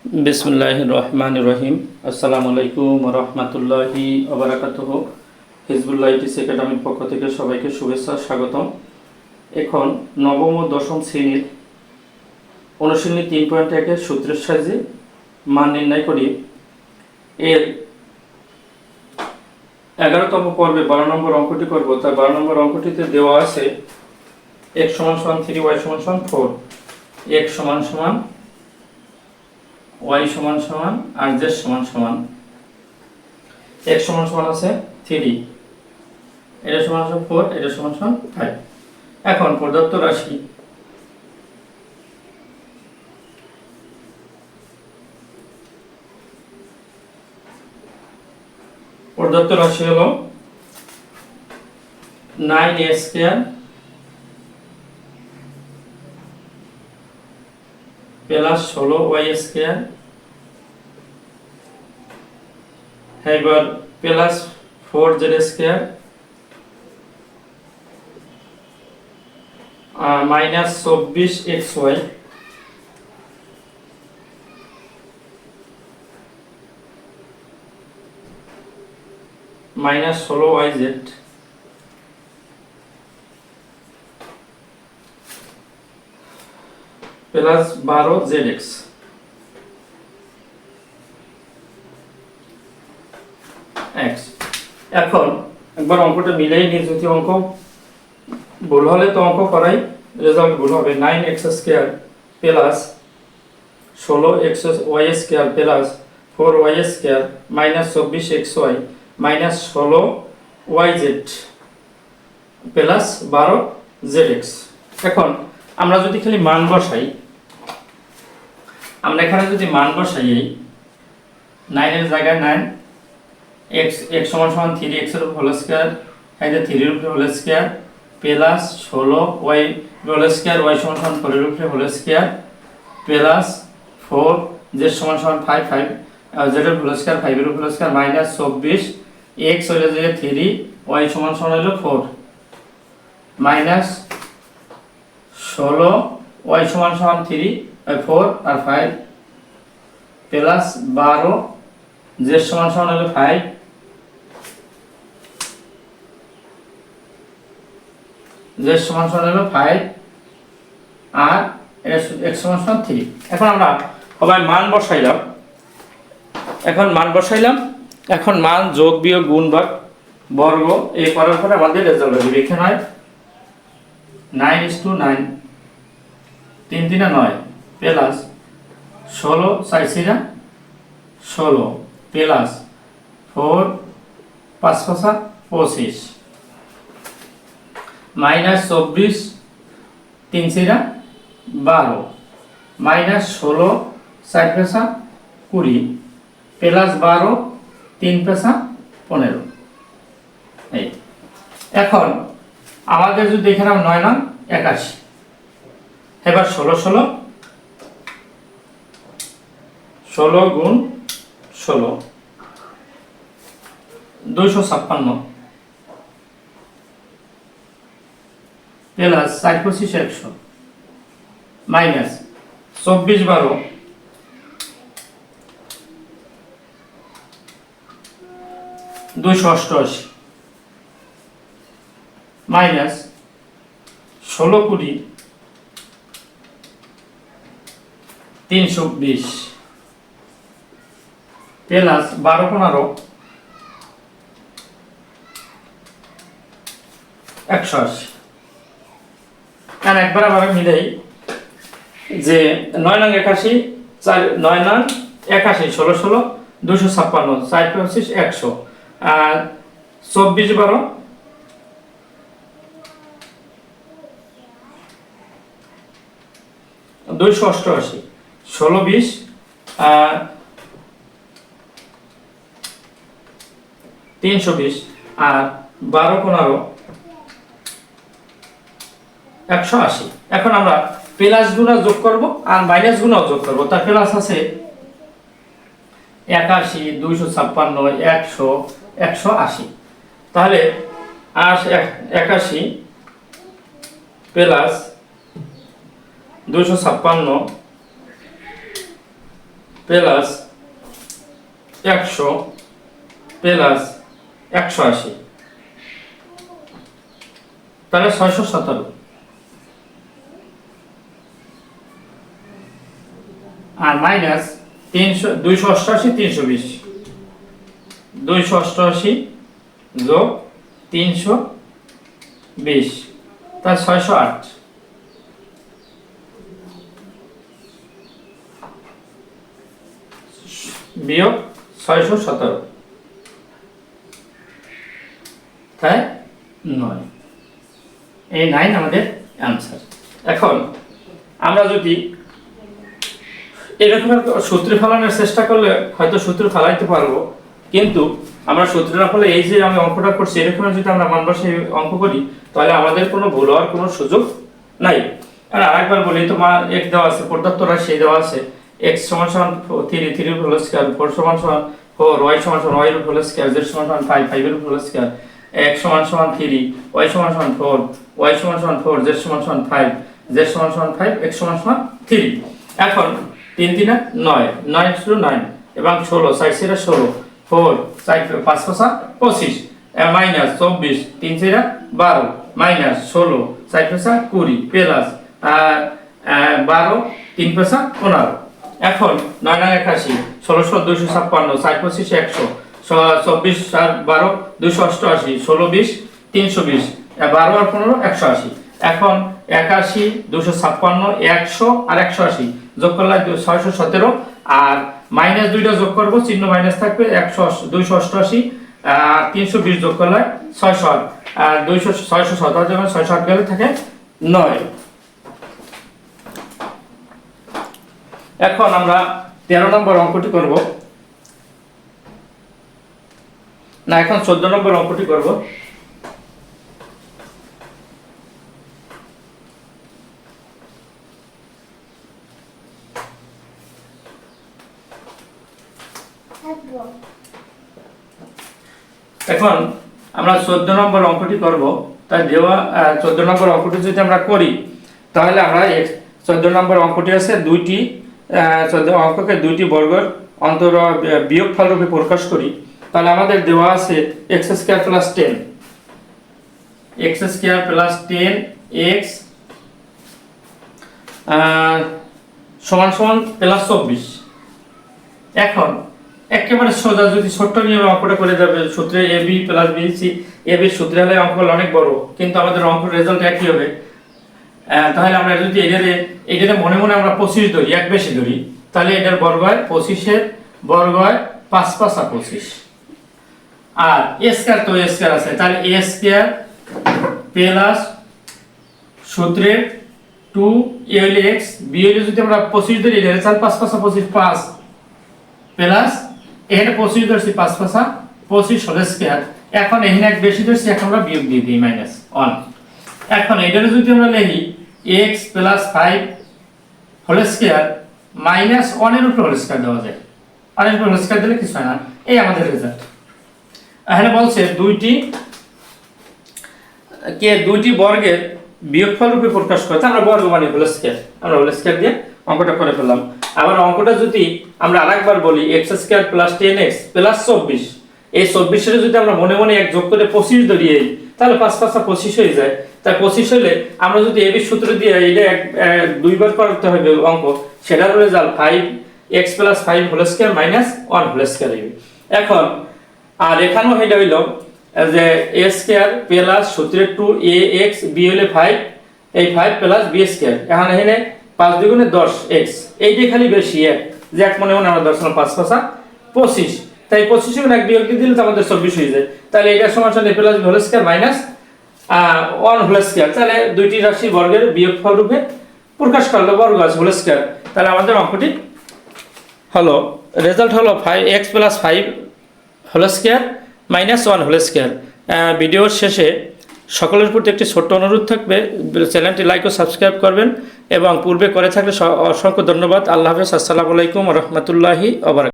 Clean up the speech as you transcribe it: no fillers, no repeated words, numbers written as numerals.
বিসমিল্লাহির রহমানির রহিম। আসসালামু আলাইকুম ওয়া রাহমাতুল্লাহি ওয়া বারাকাতুহু। হিজবুল্লাহ ইটিস একাডেমির পক্ষ থেকে সবাইকে শুভেচ্ছা স্বাগতম। এখন নবম ও দশম শ্রেণীর অনুশীলনী 3.1 সূত্রের সাহায্যে মান নির্ণয় করি। এর 11তম পর্বে 12 নম্বর অঙ্কটি করব। তাই 12 নম্বর অঙ্কটিতে দেওয়া আছে x = 3 y = 4, x = y আর z সমান x সমান আছে 3, এটা সমান 4, এটা সমান 5। এখন প্রদত্ত রাশি হলো 9a² প্লাস 16y², এবার plus 4z² minus 24xy minus 16yz plus 12zx। এখন একবার অঙ্কটা মিলাই নিয়ে, যদি অঙ্ক ভুল হলে তো অঙ্ক করাই রেজাল্ট ভুল হবে। 9x² plus 16xy² plus 4y² minus 24xy minus 16yz plus 12zx। এখন আমরা যদি খালি মান বসাই, আমরা এখানে যদি মান বসাই, 9 এর জায়গায় 9, x = 3x এর হোল স্কয়ার, এই যে 3 এর উপরে whole square plus 16y whole square, y = 4 এর উপরে whole square plus 4 z = 5 z এর হোল স্কয়ার 5 এর উপরে হোল স্কয়ার মাইনাস 24 x হলো যে 3, y = হলো 4 মাইনাস 16 y = 3 4 আর 5 প্লাস 12 z = হলো 5 z = হলো 5 আর এটা x = 3। এখন আমরা সবাই মান বসাইলাম। এখন মান যোগ বিয়োগ গুণ ভাগ বর্গ এই করার পরে আমাদের রেজাল্ট হবে। এখানে হয় 9:9 3 3 9 plus 16 4 4 16 plus 4 5 5 25 minus 24 3 4 12 minus 16 4 5 20 plus 12 3 5 15। এই এখন আমাদের যদি এখানে 9 9 81, এবার 16 গুণ 16 256 প্লাস 4 25 100 মাইনাস 24 12 288 মাইনাস 16 20 320 প্লাস 12 15 180। আর একবার আবার মিলাই যে 9 9 81 4 9 9 81 16 16 256 4 25 100 আর 24 12 288 16 20 320 আর 12 15 180। এখন আমরা প্লাস গুণা যোগ করব আর মাইনাস গুণাও যোগ করব। তার প্লাস আছে 81 256 100 180। তাহলে 81 প্লাস 256 প্লাস 100 প্লাস 180, তাহলে 617। আর মাইনাস 288 320, 288 যোগ 320, তাহলে 608। বিয়োগ 617, তাই 9। এই 9 আমাদের অ্যান্সার। এখন আমরা যদি এরকম সূত্রে ফেলানোর চেষ্টা করলে হয়তো সূত্র ফেলাইতে পারবো, কিন্তু আমরা সূত্র না ফেলে এই যে আমি অঙ্কটা করছি এরকম যদি আমরা মান বসে অঙ্ক করি তাহলে আমাদের কোনো ভুল হওয়ার কোনো সুযোগ নাই। আর আরেকবার বলি, তোমার x দেওয়া আছে, প্রদত্ত রাশি দেওয়া আছে x সমান সমান 3 3 এর হোল স্কয়ার, 4 সমান সমান 4, y সমান সমান y এর হোল স্কয়ার, z সমান সমান 5 5 এর হোল স্কয়ার, x সমান সমান 3, y সমান সমান 4, y সমান সমান 4, z সমান সমান 5, z সমান সমান 5, x সমান সমান 3। এখন 3 3 9, 9 * 9 এবং 16 6 4 16, 4 4 5 5 25, মাইনাস 24 3 4 12, মাইনাস 16 4 5 20, প্লাস 12 3 5 15। এখন 9 9 81, 16 256, 4 25 100, 24 4 12 288, 16 20 320, 12 আর 15 180। এখন 81 256 100 আর 180 যোগ করলে 617, আর মাইনাস 2টা যোগ করব, চিহ্ন মাইনাস থাকবে, 288 আর 320 যোগ করলে 608, আর 617 যখন 608 গেলে থাকে 9। এখন আমরা 13 নম্বর অঙ্কটি করব না, এখন 14 নম্বর অঙ্কটি করব। এখন আমরা 14 নম্বর অঙ্কটি করব। তাই দেওয়া 14 নম্বর অঙ্কটি যদি আমরা করি তাহলে আমরা 14 নম্বর অঙ্কটি আছে দুইটি 14 অঙ্ককে দুইটি বর্গের অন্তর বিয়োগফল রূপে প্রকাশ করি। তাহলে আমাদের দেওয়া আছে x² + 10, x² + 10x সমান সমান +24। এখন একেবারে সোজা যদি ছোট্ট নিয়মে অঙ্কটা করে যাবে, সূত্রে ab + bc, ab এর সূত্রে হলে অঙ্কগুলো অনেক বড়, কিন্তু আমাদের অঙ্কের রেজাল্ট একই হবে। তাহলে আমরা যদি এটারে মনে মনে আমরা 25 ধরি, এক বেশি ধরি, তাহলে এটার বর্গ হয় 25 এর বর্গ হয় 5 5 25। আর a স্কয়ার তো a স্কয়ার আছে, তাহলে a স্কয়ার প্লাস সূত্রের 2a হলে x, b হলে যদি আমরা 25 ধরি এর তাহলে 5 5 25 5 প্লাস এখানে 25 ধরছি 5 5 25 হোল স্কয়ার। এখন এখানে এক বেশি ধরছি, এখন আমরা বিয়োগ দিয়ে দিই -1। এখন এটারে যদি আমরা লিখি x + 5 হোল স্কয়ার -1 এর উপর হোল স্কয়ার দেওয়া যায়, আর এর উপর হোল স্কয়ার দিলে কিছু হয় না। এই আমাদের রেজাল্ট। এখানে বলছে দুইটি বর্গের বিয়োগফল রূপে প্রকাশ করতে আমরা বর্গ মানে হোল স্কয়ার, আমরা হোল স্কয়ার দিয়ে অঙ্কটা করে ফেললাম। আবার অঙ্কটা যদি আমরা আরেকবার বলি x² + 10x + 24, এই 24 এর যদি আমরা মনে মনে এক যোগ করে 25 ধরি তাহলে 5 5 25 হয়ে যায়। তাই 25 হলে আমরা যদি এবি সূত্র দিয়ে এটা দুইবার করতে হবে অঙ্ক, সেটার result 5x + 5 whole square -1 whole square হবে। এখন আর এখানেও এটা হইল যে a স্কয়ার প্লাস সূত্রে 2ax, b হলে 5, এই 5 প্লাস b স্কয়ার। এখন এখানে 5 × 2 = 10x, এইটা খালি বেশি এক, যে এক মনে মনে আমরা 10 5 5 25, তাই 25 এর এক বিয়োগ দিয়ে দিলে তো আমাদের 24 হয়ে যায়। তাহলে এটা সমান সমান a + b whole square -1 whole square. তাহলে দুইটি রাশি বর্গের বিয়োগফল রূপে প্রকাশ করলে বর্গ আছে হোল স্কয়ার। তাহলে আমাদের অঙ্কটি হলো রেজাল্ট হলো 5x + 5 whole square -1 whole square. ভিডিওর শেষে সকলের প্রতি একটি ছোট্ট অনুরোধ থাকবে, চ্যানেলটি লাইক ও সাবস্ক্রাইব করবেন এবং পূর্বে করে থাকলে অসংখ্য ধন্যবাদ। আল্লাহ হাফেজ। আসসালামু আলাইকুম ওয়া রাহমাতুল্লাহি ওয়া বারাকাতুহু।